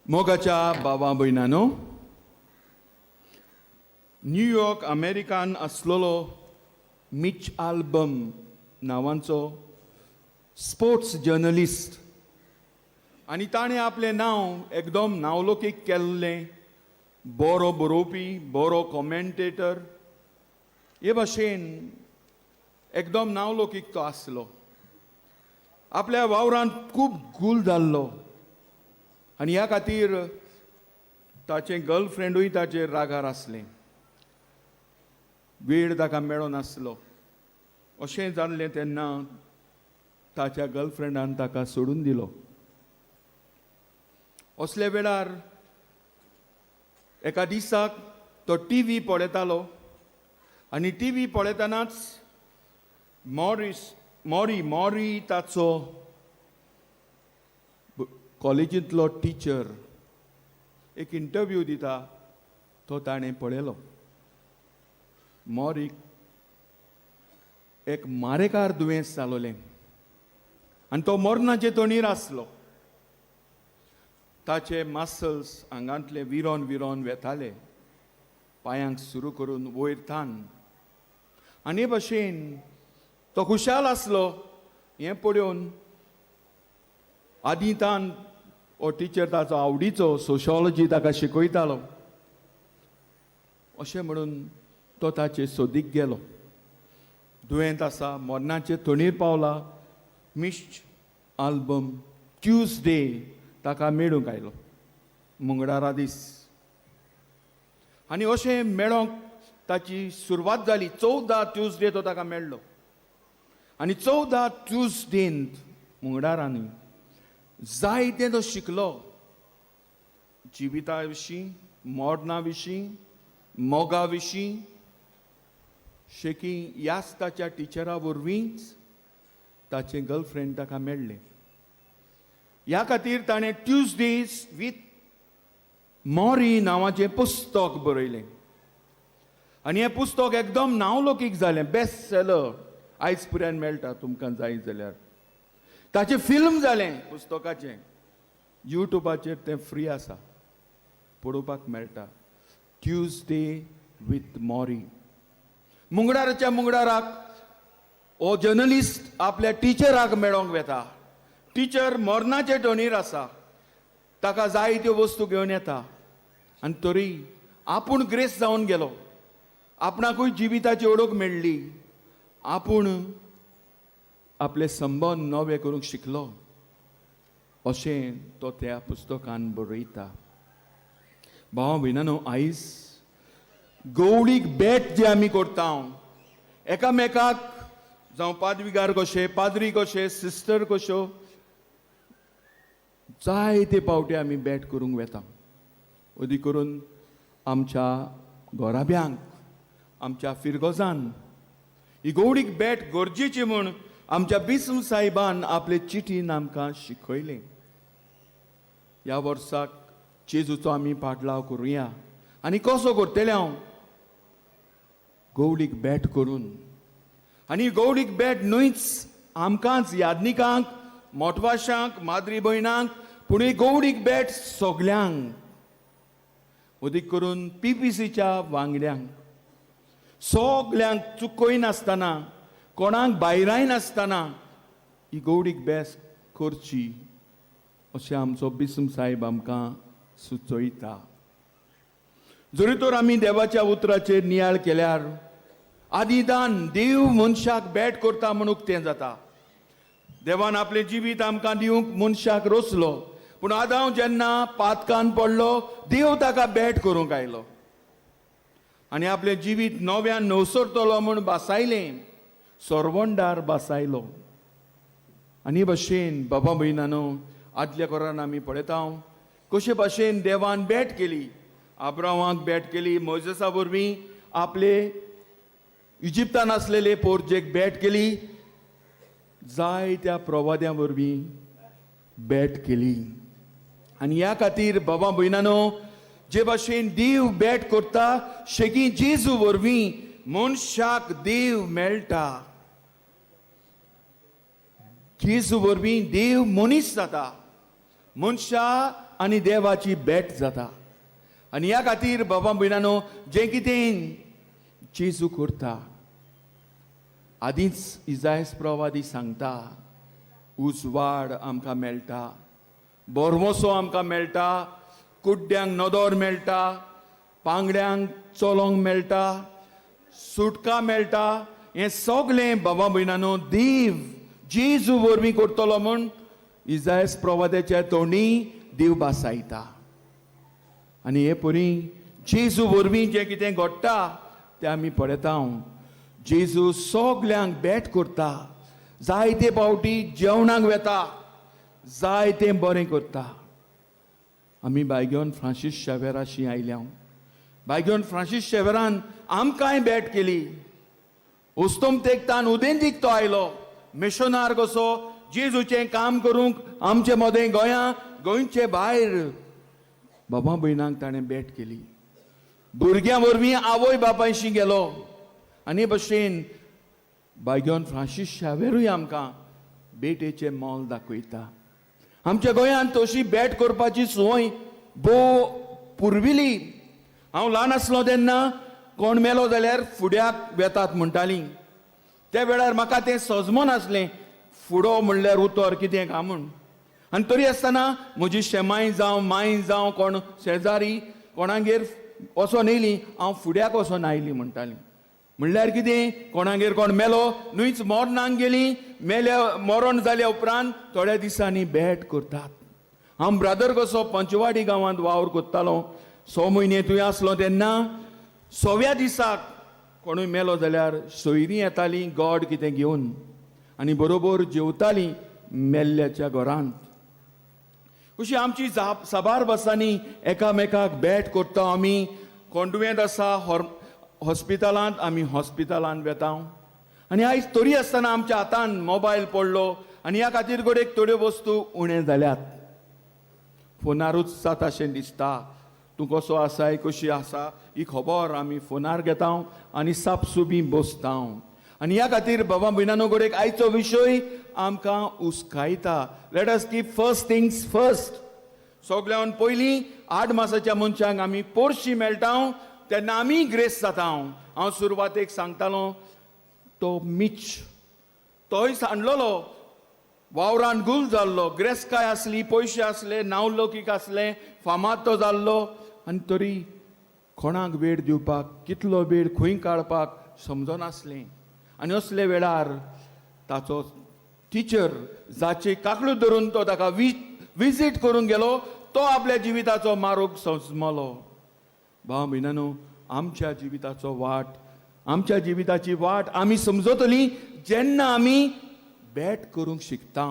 मोगाच्या बाबा भयणानो, New York American आसलेलो मिच आल्बम नांवाचो स्पोर्ट्स जर्नलिस्ट आनी ताणें आपलें नांव एकदम नावलौकीक केल्लें. बरो बरोवपी, बरो कॉमेंटेटर हे भाशेन एकदम नावलौकीक तो आसलो. आपल्या वावरांत खूब गूल जाल्लो आनी ह्या खातीर ताचें गर्लफ्रेंडूय ताचेर रागार आसलें. वेळ ताका मेळो नासलो. अशें जाल्लें तेन्ना ताच्या गर्लफ्रेंडान ताका सोडून दिलो. असल्या वेळार एका दिसाक तो टीव्ही पळयतालो आनी टीव्ही पळयतनाच मॉरी ताचो कॉलेजींतलो टिचर एक इंटरव्यू दिता तो ताणें पळयलो. मॉरीक एक मारेकार दुयेंस जालोलें आनी तो मरणाचे तोणीर आसलो. ताचे मसल्स आंगांतले विरोन विरोन वेताले, पांयांक सुरू करून वयर थान. आनी हे भाशेन तो खुशाल आसलो. हें पळोवन आदींतान हो टिचर ताचो आवडीचो सोशियोलॉजी ताका शिकयतालो. अशें म्हणून तो ताचे सोदीक गेलो. दुयेंत आसा, मरणाचे तोणीर पावला. मिच आल्बम ट्यूजडे ताका मेळूंक आयलो, मंगळारा दीस. आनी अशें मेळोंक ताची सुरवात जाली. 14 ट्यूजडे तो ताका मेळ्ळो आनी 14 ट्यूजडेंत मंगळारांनी जायतें तो शिकलो. जिविता विशीं, मरणा विशीं, मोगा विशीं. शेकी ह्याच ताच्या टिचरा वरवींच ताचें गर्लफ्रेंड ताका मेळ्ळें. ह्या खातीर ताणें ट्यूजडेज विथ मॉरी नांवाचें पुस्तक बरयलें. आनी हें पुस्तक एकदम नावलौकीक जालें, बेस्ट सेलर. आयज पर्यंत मेळटा तुमकां जाय जाल्यार. ताचें फिल्म जालें पुस्तकाचें. युट्यूबाचेर तें फ्री आसा, पळोवपाक मेळटा. Tuesday with मॉरी. मंगळाराच्या मंगळाराक हो जर्नलिस्ट आपल्या टिचराक मेळोंक वेता. टिचर मरणाचे टोणीर आसा. ताका जाय त्यो वस्तू घेवन येता आनी तरी आपूण ग्रेस जावन गेलो. आपणाकूय जिविताची ओळख मेळ्ळी. आपूण आपले संबंद नवे करूंक शिकलो. अशें तो त्या पुस्तकान बरयता. भावा भयणानो, आयज गवळीक बेट जे आमी करता, एकामेकाक जावं पादविकार कशे, पाद्री कशे, सिस्टर कश्यो, जायते पावटी आमी बेट करूंक वेता. अदी करून आमच्या घोराब्यांक, आमच्या फिरगोजान ही गवळीक बेट गरजेची म्हूण आमच्या बिस्म साहिबान आपले चिठीन आमकां शिकयलें. ह्या वर्साक जेजूचो आमी पाटलाव करुया. आनी कसो करतले हांव? गवळीक बेट करून. आनी गवळीक बेट न्हूच आमकांच यादनिकांक, मोठवाशांक, माद्री भयणांक, पूण ही गवळीक बेट सगल्यांक. अदीक करून PPCच्या वांगड्यांक, सगल्यांक चुकय नासतना, कोणाक भायराय नासतना ही गवळीक बेट करची अशें आमचो बिस्म साहेब आमकां सुचयता. जरी तर आमी देवाच्या उतराचेर नियाळ केल्यार आदिदान देव मनशाक बेट करता म्हणून उक्तें जाता. देवान आपलें जिवीत आमकां दिवंक मनशाक रोचलो, पूण आदांव जेन्ना पातकान पडलो, देव ताका बेट करूंक आयलो आनी आपलें जिवीत नव्यान नवसरतलो म्हूण बासायलें, सोरवंडार बासायलो. आनी भाशेन बाबा भयणानो, आदल्या कोरान आमी पळयता कशे भाशेन देवान बेट केली. आब्रामाक बेट केली, मोजेसा वरवीं आपले इजिप्तान आसलेले पोरजेक बेट केली, जायत्या प्रवाद्यां वरवीं बेट केली. आनी ह्या खातीर बाबा भयणानो, जे भाशेन देव बेट करता, शेगी जेजू वरवीं मनशाक देव मेळटा. जेजू वरवीं देव मनीस जाता. मनशा आनी देवाची भेट जाता. आनी ह्या खातीर बाबा भयणानो, जें कितें जेजू करता, आदींच इजायास प्रवादी सांगता, उजवाड आमकां मेळटा, बोरमोसो आमकां मेळटा, कुड्ड्यांक नदोर मेळटा, पांगड्यांक चलोंक मेळटा, सुटका मेळटा. हें सगळें बाबा भयणानो देव जेजू वरवीं करतलो म्हूण इजायास प्रवाद्याच्या तोंडी देव बासायता. आनी हे परी जेजू वरवीं जें कितें घडटा तें आमी पळयता. जेजू सगल्यांक भेट करता, जायते फावटी जेवणाक वेता, जायतें बरें करता. आमी बायगेवन फ्रांसीस शेवेराशी आयल्या. बायगेवन फ्रांसीस शेवेरान आमकांय भेट केली. उस्तोम तेकतान उदेंतीक तो आयलो मिशनार कसो जेजूचें काम करूंक आमचे मदें गोंयचे भायर. बाबा भयणांक ताणें भेट केली. भुरग्यां वरवीं आवय बापायशी गेलो. आनी भशेन बायगेवन फ्रांसीस शेवेरूय आमकां भेटेचें मोल दाखयता. आमच्या गोंयांत तशी भेट करपाची संवय भोव पुर्विली. हांव ल्हान आसलो तेन्ना कोण मेलो जाल्यार फुड्याक वेतात म्हणटालीं. त्या वेळार म्हाका तें सजमो नासलें फुडो म्हणल्यार उतर कितें काय म्हूण. आनी तरी आसतना म्हजी शेमाय जावं माय जावं कोण शेजारी कोणागेर वचोन येयली, हांव फुड्याक वचोन आयली म्हणटालीं. म्हणल्यार कितें, कोणागेर कोण मेलो न्हूच मरणाक गेली, मरण जाल्या उपरांत थोड्या दिसांनी भेट करतात. हांव ब्रादर कसो पंचवाडी गांवांत वावर कोत्तालो. 6 म्हयने थंय आसलो तेन्ना 6व्या दिसाक कोणूय मेलो जाल्यार सोयरीं येतालीं गोड कितें घेवन आनी बरोबर जेवतालीं मेल्ल्याच्या घरांत. अशी आमची साबार बसांनी एकामेकाक भेट करता आमी. कोण दुयेंत आसा हॉस्पिटलांत आमी हॉस्पिटलांत वेता. आनी आयज तरी आसतना आमच्या हातान मोबायल पडलो आनी ह्या खातीर गोडेक थोड्यो वस्तू उणे जाल्यात. फोनारूच जाता अशें दिसता. तूं कसो आसाय कशी आसा ही खबर आमी फोनार घेता आनी सापसुबी बसता. आनी ह्या खातीर बाबा भयणानो गोडेक आयचो विशय आमकां उस्कायता. Let us keep first things first. सगळ्यान पयलीं 8 मासाच्या मनशांक आमी पोरशी मेळटा तेन्ना आमी ग्रेस जाता. हांव सुरवातेक सांगतालो तो मीच तोय सांडलोलो वावरान गुल जाल्लो. ग्रेस्काय आसली, पयशे आसले, नावलौकीक आसले, फामाद तो जाल्लो. आनी तरी कोणाक वेळ दिवपाक कितलो वेळ खंय काडपाक समजनासलें. आनी असले वेळार ताचो टिचर जाचे काकूळ धरून तो ताका विजीट करूंक गेलो, तो आपल्या जिविताचो मार्ग समजलो. भाव भयणानो, आमच्या जिविताचो वाट, आमच्या जिविताची वाट आमी समजतली जेन्ना आमी भेट करूंक शिकता.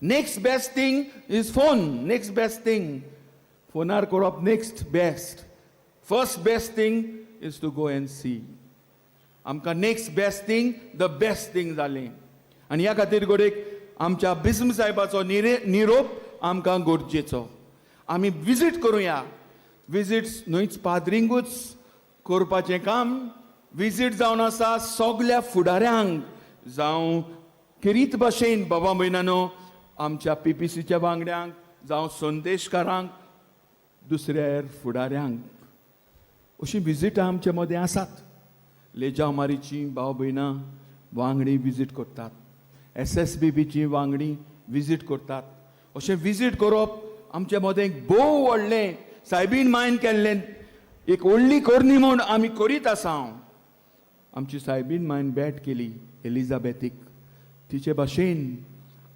Next best thing is phone. Next best thing फोनार करप next best. First best thing is to go and see. आमकां next best thing the best thing जालें. आनी ह्या खातीर गोडेक आमच्या बिस्म साहेबाचो निरोप आमकां गरजेचो. आमी विजीट करुया. विजीट्स न्हूच पाद्रींकूच करपाचें काम. विजीट जावन आसा सगल्या फुडाऱ्यांक, जावं किरीत भाशेन बाबा भयणानो आमच्या PPCच्या वांगड्यांक, जावं संदेशकारांक, दुसऱ्या फुडाऱ्यांक. अशीं विजीटां आमचे मदें आसात. लेजामारीची भाव भयणां वांगडी विजीट करतात. SSBBची वांगडी विजीट करतात. अशें विजीट करप आमचे मदें भोव व्हडलें सायबीन मायन केल्लें एक व्हडली करणी म्हूण आमी करीत आसा. आमची सायबीन मायन भेट केली एलिझाबेथीक. तिचे भाशेन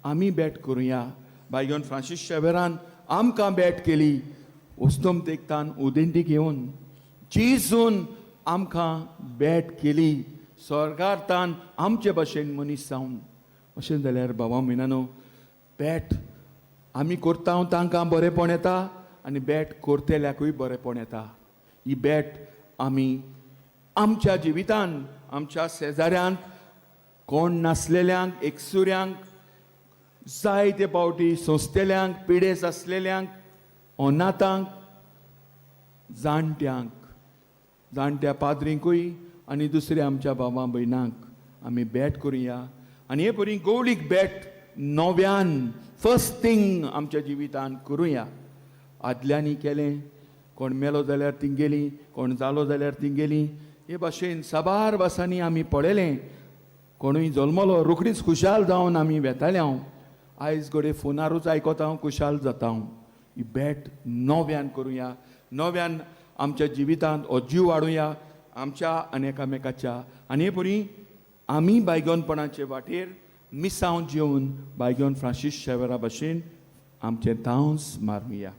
आमी भेट करुया. बायगेवन फ्रांसीस शेवेरान आमकां भेट केली. उस्तोम तेकतान उदेंती घेवन जेजून आमकां भेट केली. स्वर्गार्थान आमचे भाशेन मनीस जावन. अशें जाल्यार बाबा भयणानो भेट आमी करता तांकां बरेंपण येता आनी भेट करतेल्याकूय बरेंपण येता. ही भेट आमी आमच्या जिवितान आमच्या शेजाऱ्यांक, कोण नासलेल्यांक, एकसुऱ्यांक, जायते फावटी सोंसतेल्यांक, पिडेस आसलेल्यांक, अनाथांक, जाणट्या पाद्रींकूय आनी दुसऱ्या आमच्या भावां भयणांक आमी भेट करुया. आनी हे परी गवळीक भेट नव्यान फर्स्ट थिंग आमच्या जिवितान करुया. आदल्यांनी केलें, कोण मेलो जाल्यार तीं गेलीं, कोण जालो जाल्यार तीं गेलीं. हे भाशेन साबार वर्सांनी आमी पळयलें, कोणूय जल्मलो रोखडीच खुशाल जावन आमी वेताले. हांव आयज घोडे फोनारूच आयकोता हांव खुशाल जाता. हांव ही भेट नव्यान करुया, नव्यान आमच्या जिवितांत हो जीव वाडुया आमच्या आनी एकामेकाच्या. आनी हे परी आमी बायगोनपणाचे वाटेर मिसांव जेवन बायगोन फ्रांसीस शेवेरा भाशेन आमचें दांस मारुया.